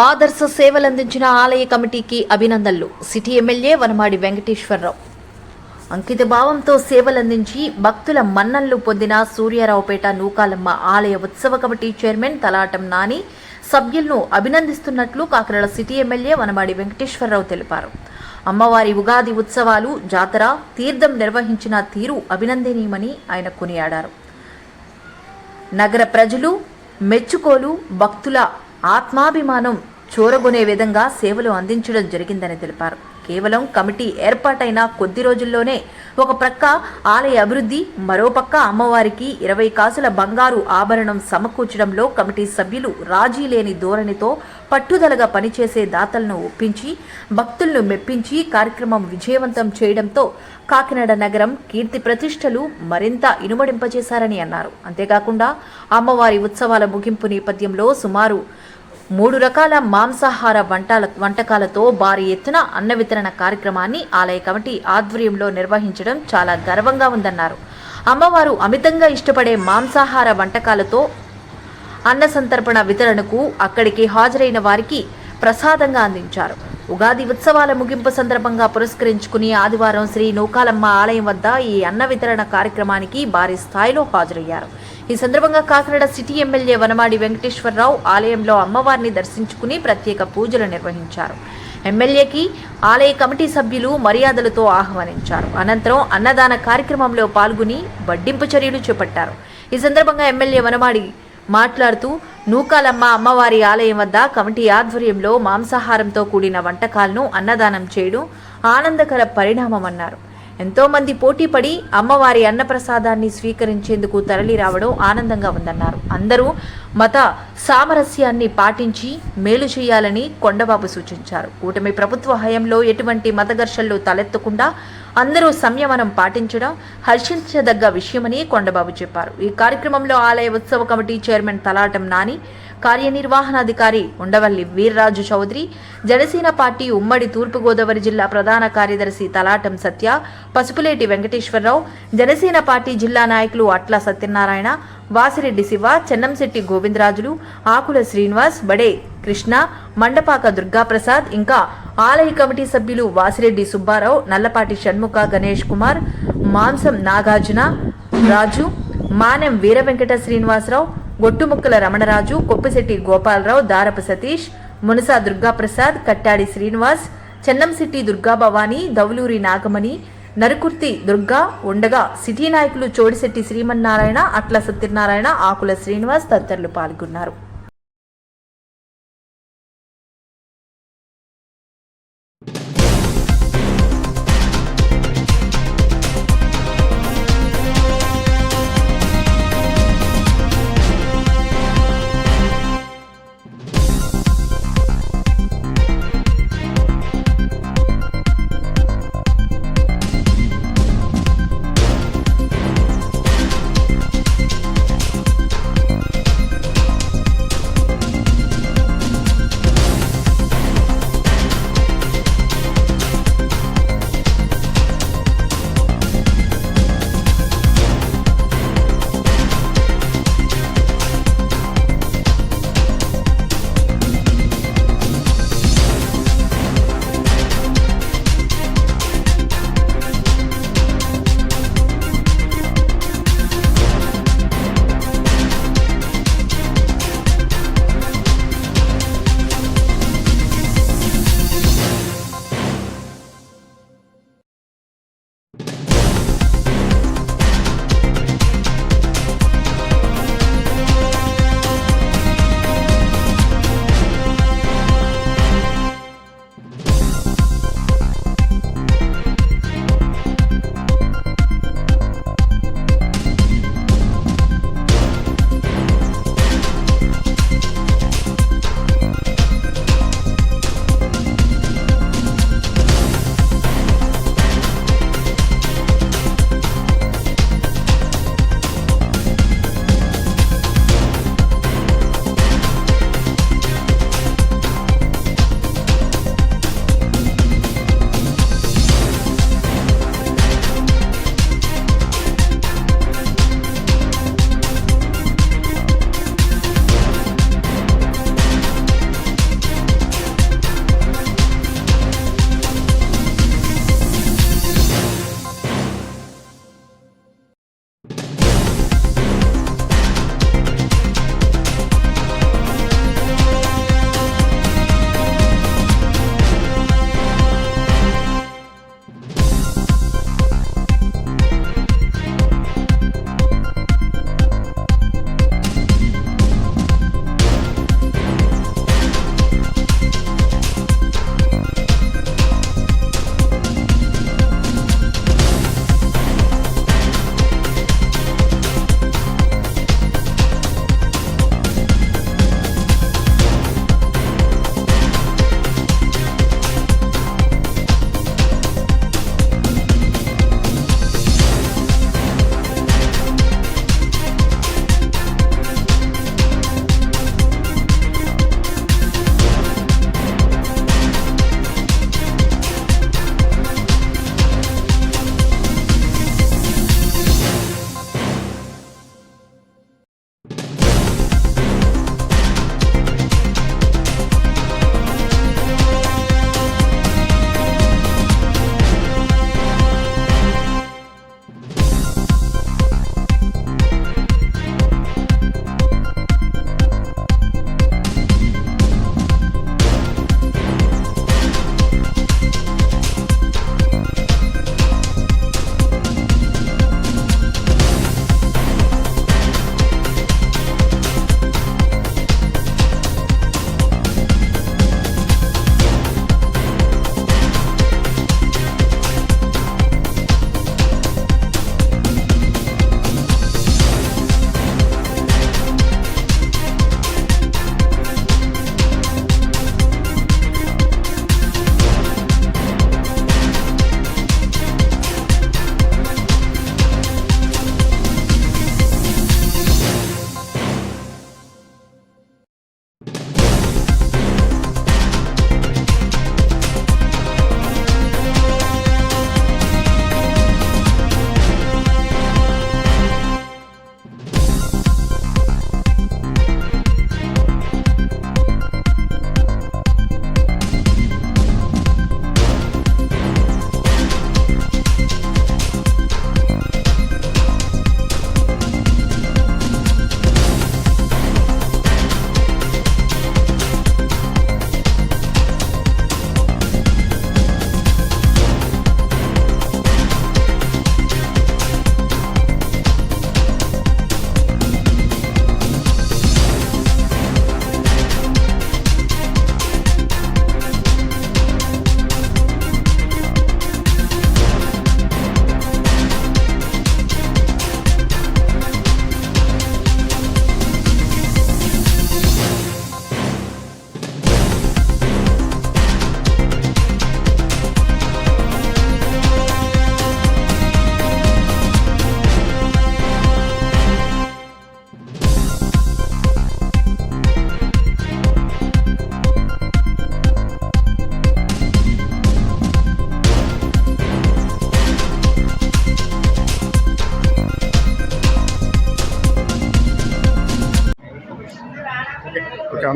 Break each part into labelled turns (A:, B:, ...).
A: ఆదర్శ సేవలందించిన ఆలయ కమిటీకి అభినందనలు. సిటీ ఎమ్మెల్యే వనమాడి వెంకటేశ్వరరావు అంకిత భావంతో సేవలందించి భక్తుల మన్ననలు పొందిన సూర్యారావుపేట నూకాలమ్మ ఆలయ ఉత్సవ కమిటీ చైర్మన్ తలాటం నాని సభ్యులను అభినందిస్తున్నట్లు కాకినాడ సిటీ ఎమ్మెల్యే వనమాడి వెంకటేశ్వరరావు తెలిపారు. అమ్మవారి ఉగాది ఉత్సవాలు, జాతర, తీర్థం నిర్వహించిన తీరు అభినందనీయమని ఆయన కొనియాడారు. నగర ప్రజలు మెచ్చుకోలు, భక్తుల ఆత్మాభిమానం చూరగొనే విధంగా సేవలు అందించడం జరిగిందని తెలిపారు. కేవలం కమిటీ ఏర్పాటైన కొద్ది రోజుల్లోనే ఒక ప్రక్క ఆలయ అభివృద్ధి, మరోపక్క అమ్మవారికి 20 కాసుల బంగారు ఆభరణం సమకూర్చడంలో కమిటీ సభ్యులు రాజీ లేని ధోరణితో పట్టుదలగా పనిచేసే దాతలను ఒప్పించి భక్తులను మెప్పించి కార్యక్రమం విజయవంతం చేయడంతో కాకినాడ నగరం కీర్తి ప్రతిష్టలు మరింత ఇనుమడింపజేశారని అన్నారు. అంతేకాకుండా అమ్మవారి ఉత్సవాల ముగింపు నేపథ్యంలో సుమారు 3 రకాల మాంసాహార వంటకాలతో భారీ ఎత్తున అన్న వితరణ కార్యక్రమాన్ని ఆలయ కమిటీ ఆధ్వర్యంలో నిర్వహించడం చాలా గర్వంగా ఉందన్నారు. అమ్మవారు అమితంగా ఇష్టపడే మాంసాహార వంటకాలతో అన్న సంతర్పణ వితరణకు అక్కడికి హాజరైన వారికి ప్రసాదంగా అందించారు. ఉగాది ఉత్సవాల ముగింపు సందర్భంగా పురస్కరించుకుని ఆదివారం శ్రీ నూకాలమ్మ ఆలయం వద్ద ఈ అన్న వితరణ కార్యక్రమానికి భారీ స్థాయిలో హాజరయ్యారు. ఈ సందర్భంగా కాకినాడ సిటీ ఎమ్మెల్యే వనమాడి వెంకటేశ్వరరావు ఆలయంలో అమ్మవారిని దర్శించుకుని ప్రత్యేక పూజలు నిర్వహించారు. ఎమ్మెల్యేకి ఆలయ కమిటీ సభ్యులు మర్యాదలతో ఆహ్వానించారు. అనంతరం అన్నదాన కార్యక్రమంలో పాల్గొని వడ్డింపు చర్యలు చేపట్టారు. ఈ సందర్భంగా ఎమ్మెల్యే వనమాడి మాట్లాడుతూ నూకాలమ్మ అమ్మవారి ఆలయం వద్ద కమిటీ ఆధ్వర్యంలో మాంసాహారంతో కూడిన వంటకాలను అన్నదానం చేయడం ఆనందకర పరిణామమన్నారు. ఎంతో మంది పోటీపడి అమ్మవారి అన్నప్రసాదాన్ని స్వీకరించేందుకు తరలి రావడం ఆనందంగా ఉందన్నారు. అందరూ మత సామరస్యాన్ని పాటించి మేలు చేయాలని కొండబాబు సూచించారు. కూటమి ప్రభుత్వ హయాంలో ఎటువంటి మత ఘర్షణలు తలెత్తకుండా అందరూ సంయమనం పాటించడం హర్షించదగ్గ విషయమని కొండబాబు చెప్పారు. ఈ కార్యక్రమంలో ఆలయ ఉత్సవ కమిటీ చైర్మన్ తలాటం నాని, కార్యనిర్వహణాధికారి ఉండవల్లి వీర్రాజు చౌదరి, జనసేన పార్టీ ఉమ్మడి తూర్పుగోదావరి జిల్లా ప్రధాన కార్యదర్శి తలాటం సత్య, పసుపులేటి వెంకటేశ్వరరావు, జనసేన పార్టీ జిల్లా నాయకులు అట్ల సత్యనారాయణ, వాసిరెడ్డి శివ, చెన్నంశెట్టి గోవిందరాజులు, ఆకుల శ్రీనివాస్, బడే కృష్ణ, మండపాక దుర్గాప్రసాద్, ఇంకా ఆలయ కమిటీ సభ్యులు వాసిరెడ్డి సుబ్బారావు, నల్లపాటి షణ్ముఖ గణేష్ కుమార్, మాంసం నాగార్జున రాజు, మానెం వీర వెంకట శ్రీనివాసరావు, గొట్టుముక్కల రమణరాజు, కొప్పిశెట్టి గోపాలరావు, దారపు సతీష్, మునసా దుర్గాప్రసాద్, కట్టాడి శ్రీనివాస్, చెన్నంశెట్టి దుర్గాభవాని, దౌలూరి నాగమణి, నరుకుర్తి దుర్గా ఉండగా సిటీ నాయకులు చోడిశెట్టి శ్రీమన్నారాయణ, అట్ల సత్యనారాయణ, ఆకుల శ్రీనివాస్ తదితరులు పాల్గొన్నారు.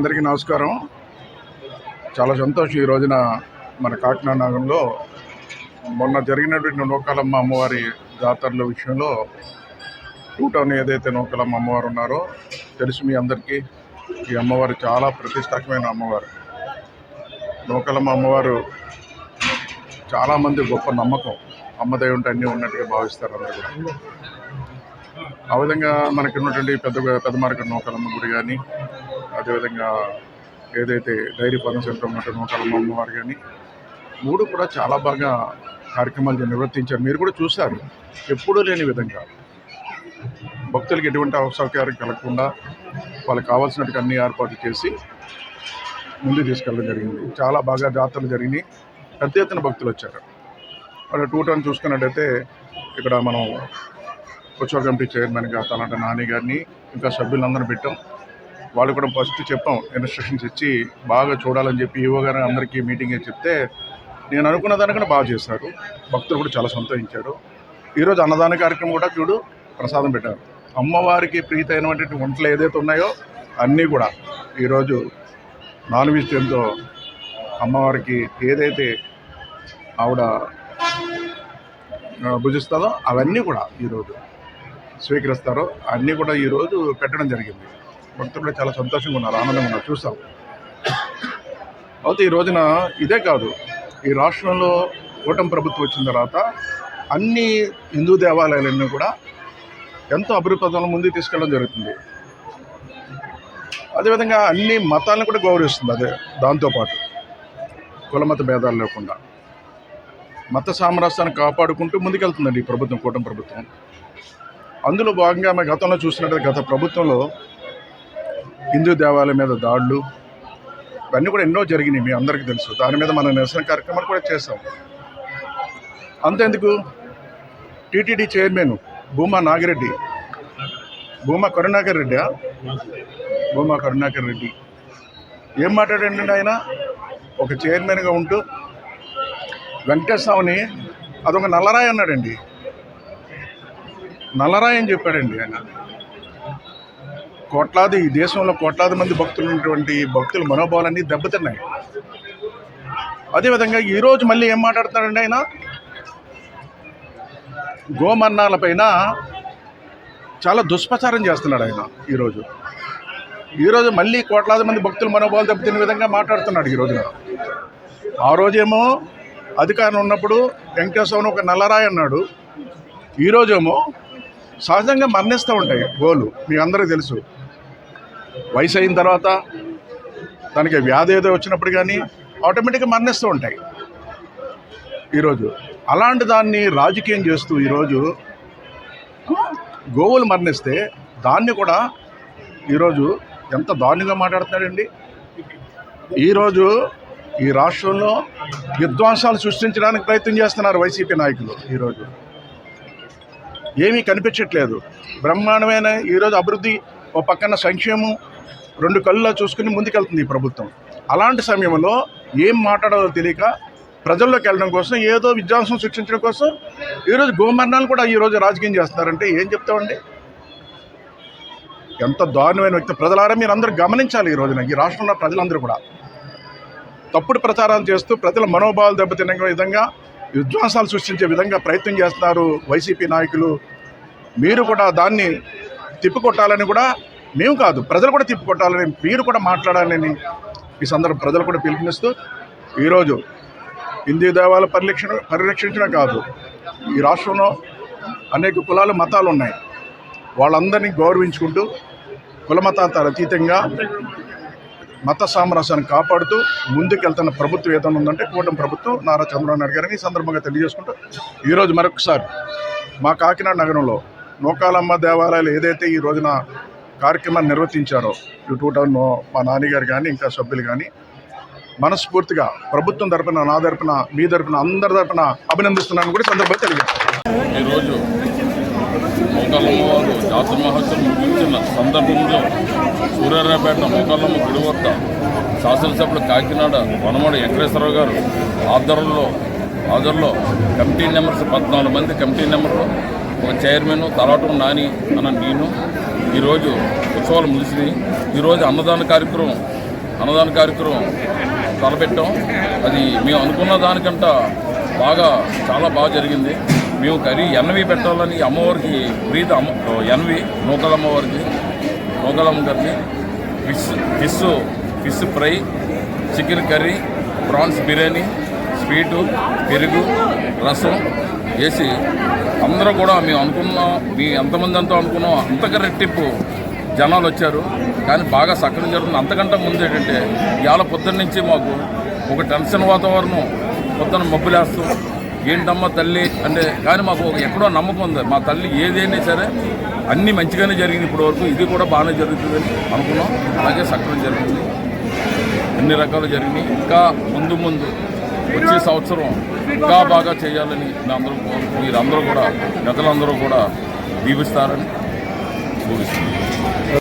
B: అందరికీ నమస్కారం. చాలా సంతోషం. ఈ రోజున మన కాకినాడ నగరంలో మొన్న జరిగినటువంటి నూకాలమ్మ అమ్మవారి జాతరల విషయంలో టూ టౌన్ ఏదైతే నూకాలమ్మ అమ్మవారు ఉన్నారో తెలుసు మీ అందరికీ. ఈ అమ్మవారు చాలా ప్రతిష్టాత్మకమైన అమ్మవారు. నూకాలమ్మ అమ్మవారు చాలామంది గొప్ప నమ్మకం, అమ్మదై ఉంటే అన్నీ ఉన్నట్టుగా భావిస్తారు అందరూ కూడా. ఆ విధంగా మనకి ఉన్నటువంటి పెద్ద మార్కెట్ నూకాలమ్మ గుడి కానీ, అదేవిధంగా ఏదైతే డైరీ ఫార్మ్ సెంటర్ ఉన్నట్టు నూకాలమ్మ అమ్మవారు కానీ, మూడు కూడా చాలా బాగా కార్యక్రమాలు నిర్వర్తించారు. మీరు కూడా చూశారు. ఎప్పుడూ లేని విధంగా భక్తులకు ఎటువంటి అసౌకర్యం కలగకుండా వాళ్ళకి కావాల్సినట్టు అన్ని ఏర్పాట్లు చేసి ముందుకు తీసుకెళ్ళడం జరిగింది. చాలా బాగా జాతరలు జరిగినాయి. పెద్ద ఎత్తున భక్తులు వచ్చారు. వాళ్ళు టూ టౌన్ చూసుకున్నట్టయితే ఇక్కడ మనం ఉత్సవ కమిటీ చైర్మన్గా తలాంటి నాని గారిని ఇంకా సభ్యులందరూ పెట్టాం. వాళ్ళు కూడా ఫస్ట్ చెప్పాం, ఇన్స్ట్రక్షన్స్ ఇచ్చి బాగా చూడాలని చెప్పి ఈవో గారు అందరికీ మీటింగ్ చెప్తే నేను అనుకున్న దానికన్నా బాగా చేశారు. భక్తులు కూడా చాలా సంతోషించారు. ఈరోజు అన్నదాన కార్యక్రమం కూడా చూడు ప్రసాదం పెట్టారు. అమ్మవారికి ప్రీతి అయినటువంటి వంటలు ఏదైతే ఉన్నాయో అన్నీ కూడా ఈరోజు నాన్ వెజిటేరియన్తో అమ్మవారికి ఏదైతే ఆవిడ భుజిస్తుందో అవన్నీ కూడా ఈరోజు స్వీకరిస్తారో అన్నీ కూడా ఈరోజు పెట్టడం జరిగింది. భక్తులు కూడా చాలా సంతోషంగా ఉన్నారు, ఆనందంగా ఉన్నారు, చూస్తాం. అయితే ఈ రోజున ఇదే కాదు, ఈ రాష్ట్రంలో కూటమి ప్రభుత్వం వచ్చిన తర్వాత అన్ని హిందూ దేవాలయాలన్నీ కూడా ఎంతో అభివృద్ధి పథకాల ముందుకు తీసుకెళ్ళడం జరుగుతుంది. అదేవిధంగా అన్ని మతాలను కూడా గౌరవిస్తుంది. అదే దాంతోపాటు కులమత భేదాలు లేకుండా మత సామరస్యాన్ని కాపాడుకుంటూ ముందుకెళ్తుందండి ఈ ప్రభుత్వం, కూటమి ప్రభుత్వం. అందులో భాగంగా మేము గతంలో చూసినట్టు గత ప్రభుత్వంలో హిందూ దేవాలయం మీద దాడులు ఇవన్నీ కూడా ఎన్నో జరిగినాయి, మీ అందరికీ తెలుసు. దాని మీద మన నిరసన కార్యక్రమాలు కూడా చేస్తాం. అంతేందుకు టీటీడీ చైర్మన్ భూమా కరుణాకర్ రెడ్డి ఏం మాట్లాడండి ఆయన? ఒక చైర్మన్గా ఉంటూ వెంకటేశ్వరని అదొక నల్లరాయి అన్నాడండి. నల్లరాయి అని చెప్పాడండి ఆయన. ఈ దేశంలో కోట్లాది మంది భక్తులు ఉన్నటువంటి భక్తుల మనోభావాలన్నీ దెబ్బతిన్నాయి. అదేవిధంగా ఈరోజు మళ్ళీ ఏం మాట్లాడుతున్నాడండి ఆయన? గోమన్నాల పైన చాలా దుష్ప్రచారం చేస్తున్నాడు ఆయన. ఈరోజు మళ్ళీ కోట్లాది మంది భక్తుల మనోభావాలు దెబ్బతిన్న విధంగా మాట్లాడుతున్నాడు ఈ రోజున. ఆ రోజేమో అధికారం ఉన్నప్పుడు వెంకటేశ్వరని ఒక నల్లరాయి అన్నాడు. ఈరోజేమో సహజంగా మరణిస్తూ ఉంటాయి గోలు, మీ అందరికీ తెలుసు. వయసు అయిన తర్వాత దానికి వ్యాధి ఏదో వచ్చినప్పుడు కానీ ఆటోమేటిక్గా మరణిస్తూ ఉంటాయి. ఈరోజు అలాంటి దాన్ని రాజకీయం చేస్తూ ఈరోజు గోవులు మరణిస్తే దాన్ని కూడా ఈరోజు ఎంత దారుణంగా మాట్లాడుతున్నాడండి. ఈరోజు ఈ రాష్ట్రంలో విధ్వంసాలు సృష్టించడానికి ప్రయత్నం చేస్తున్నారు వైసీపీ నాయకులు. ఈరోజు ఏమీ కనిపించట్లేదు. బ్రహ్మాండమైన ఈరోజు అభివృద్ధి ఓ పక్కన సంక్షేమం రెండు కళ్ళలో చూసుకుని ముందుకెళ్తుంది ఈ ప్రభుత్వం. అలాంటి సమయంలో ఏం మాట్లాడాలో తెలియక ప్రజల్లోకి వెళ్ళడం కోసం, ఏదో విధ్వంసం సృష్టించడం కోసం ఈరోజు గోమరణాలు కూడా ఈరోజు రాజకీయం చేస్తున్నారంటే ఏం చెప్తామండి? ఎంత దారుణమైన వ్యక్తి. ప్రజలారా మీరు అందరూ గమనించాలి. ఈ రోజున ఈ రాష్ట్రంలో ప్రజలందరూ కూడా తప్పుడు ప్రచారాలు చేస్తూ ప్రజల మనోభావాలు దెబ్బతినే విధంగా విధ్వంసాలు సృష్టించే విధంగా ప్రయత్నం చేస్తున్నారు వైసీపీ నాయకులు. మీరు కూడా దాన్ని తిప్పికొట్టాలని కూడా, మేము కాదు ప్రజలు కూడా తిప్పికొట్టాలని, మీరు కూడా మాట్లాడాలని ఈ సందర్భం ప్రజలు కూడా పిలుపునిస్తూ ఈరోజు హిందూ దేవాలయ పరిరక్షించడం కాదు, ఈ రాష్ట్రంలో అనేక కులాలు మతాలు ఉన్నాయి. వాళ్ళందరినీ గౌరవించుకుంటూ కులమతాంతాలు అతీతంగా మత సామరస్యాన్ని కాపాడుతూ ముందుకెళ్తున్న ప్రభుత్వం ఏదైనా ఉందంటే కూటమి ప్రభుత్వం, నారా చంద్రబాబు నాయుడు గారిని ఈ సందర్భంగా తెలియజేసుకుంటూ ఈరోజు మరొకసారి మా కాకినాడ నగరంలో నూకాలమ్మ దేవాలయాలు ఏదైతే ఈ రోజున కార్యక్రమాన్ని నిర్వర్తించారో ఈ టూ టౌన్ మా నాన్నగారు కానీ ఇంకా సభ్యులు కానీ మనస్ఫూర్తిగా ప్రభుత్వం తరపున, నా తరపున, మీ తరపున, అందరి తరపున అభినందిస్తున్నాను కూడా సందర్భంగా తెలియజేస్తాను.
C: ఈరోజు నూకాలమ్మ వారు జాతర మహోత్సవం ముగించిన సందర్భంలో సూర్యారావుపేట నూకాలమ్మ గుడి వద్ద శాసనసభ్యులు కాకినాడ వనమాడి వెంకటేశ్వరరావు గారు ఆధ్వర్యంలో కమిటీ నెంబర్స్ 14 మంది కమిటీ నెంబర్లు, ఒక చైర్మన్, తలాటం నాని అన్న నేను ఈరోజు ఉత్సవాలు ముగిసినాయి. ఈరోజు అన్నదాన కార్యక్రమం అన్నదాన కార్యక్రమం తలపెట్టాం. అది మేము అనుకున్న దానికంట చాలా బాగా జరిగింది. మేము కర్రీ ఎన్వి పెట్టాలని అమ్మవారికి ప్రీతి ఎన్వి నూకలమ్మవారికి నూకలమ్మ గారికి fish fry, chicken curry, prawns biryani, sweet, పెరుగు, రసం వేసి అందరూ కూడా మేము ఎంతమంది అంతా అనుకున్నాం అంతగా రెట్టింపు జనాలు వచ్చారు. కానీ బాగా సక్కగా జరుగుతుంది. అంతకంటే ముందు ఏంటంటే ఇవాళ పొద్దున్న నుంచి మాకు ఒక టెన్షన్ వాతావరణం, పొద్దున్న మబ్బులేస్తూ ఏంటమ్మా తల్లి అంటే, కానీ మాకు ఎక్కడో నమ్మకం ఉంది. మా తల్లి ఏదైనా సరే అన్నీ మంచిగానే జరిగింది ఇప్పటి వరకు, ఇది కూడా బాగానే జరుగుతుందని అనుకున్నాం. అలాగే సక్కగా జరిగింది, అన్ని రకాలు జరిగినాయి. ఇంకా ముందు వచ్చే సంవత్సరం ఇంకా బాగా చేయాలని మీరందరూ కూడా, ప్రజలందరూ కూడా దీవిస్తారని ముగిస్తున్నాం.